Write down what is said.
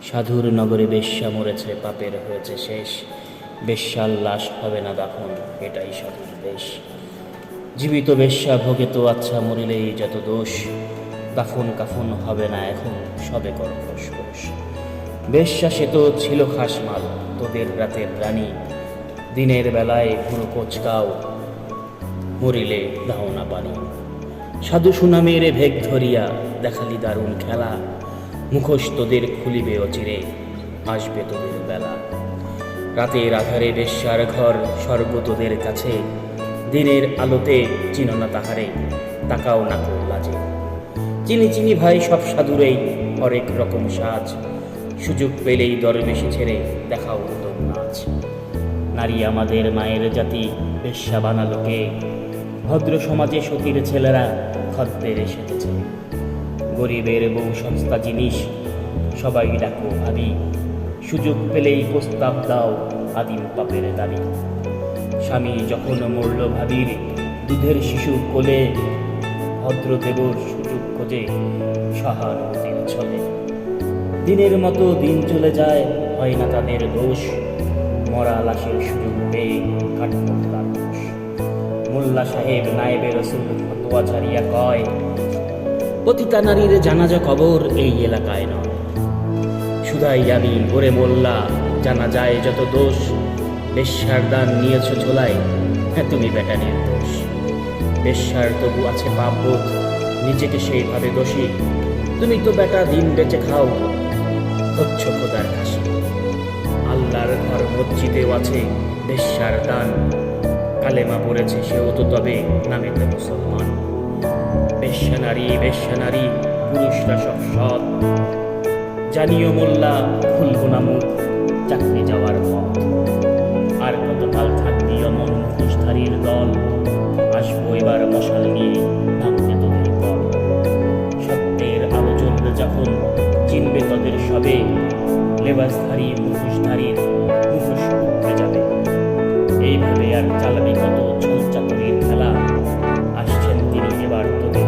সাধুর নগরে বেশ্যা মরেছে, পাপের হয়েছে শেষ। বেশ্যার লাশ হবে না দাফন, এটাই সাধুর দেশ। জীবিত বেশ্যা ভোগে তো আচ্ছা, মরিলেই যত দোষ। দাফন কাফন হবে না এখন, সবে কর ফোঁস। বেশ্যা সে তো ছিল খাস মাল, তোদের রাতের রানী। দিনের বেলায় পুরো কোচকাও, মরিলে দাও না পানি। সাধু সুনামের ভেগ ধরিয়া দেখালি দারুণ খেলা। মুখোশ তোদের খুলিবে অচিরে, আসবে তোদের বেলা। রাতের আধারে বেশ্যার ঘর, স্বর্গ তোদের কাছে। দিনের আলোতে চিনো না তাহারে, তাকাও না কো লাজে। চিনি ভাই সব সাধুরেই হরেক রকম সাজ। সুযোগ পেলেই দরবেশি ছেড়ে দেখাও তোর নাচ। নারী আমাদের মায়ের জাতি, বেশ্যা বানালোকে। ভদ্র সমাজে সতীর ছেলেরা খদ্দের এসেছে। গরিবের বউ সস্তা জিনিস, সবাই ডাকো ভাবি। সুযোগ পেলেই প্রস্তাব দাও, আদিম পাপের দাবি। স্বামী যখন মরল ভাবির, দুধের শিশু কোলে। ভদ্রদেবর সুযোগ খোঁজে, সহানুভূতির ছলে। দিনের মতো দিন চলে যায়, হয় না তাদের দোষ। মরা লাশের সুযোগ পেয়ে কাটল তার দোষ। মোল্লা সাহেব নায়েবে রসুল ফতোয়া ছাড়িয়া কয়, পতিতা নারীর জানাজা কবর এই এলাকায় নয়। শুধাই আমি ওরে মোল্লা, জানা যায় যত দোষ। বেশ্যার দান নিয়েছ ঝোলায়, হ্যাঁ তুমি বেটা নির্দোষ। বেশ্যার তবু আছে পাপবোধ, নিজেকে সেইভাবে দোষী। তুমি তো বেটা দিন বেঁচে খাও, হচ্ছ খোদার খাসি। আল্লাহর ঘর মসজিদেও আছে বেশ্যার দান। কালেমা পড়েছে সেও তো তবে নামেতে মুসলমান। বেশ্যা নারী পুরুষরা সব সৎ। জানিও মোল্লা, খুলব না মুখ, চাকরি যাওয়ার পথ। আর কতকাল থাকবি অমন মুখোশধারীর দল। আসবো এবার মশাল নিয়ে, নামতে তোদের পর। সত্যের আলো জ্বলবে যখন, চিনবে তোদের সবে। লেবাসধারী মুখোশধারীর মুখোশ উঠে যাবে। এইভাবে আর চালাবি কত ছোল চাকরির খেলা। আসছেন তিনি এবার তোদের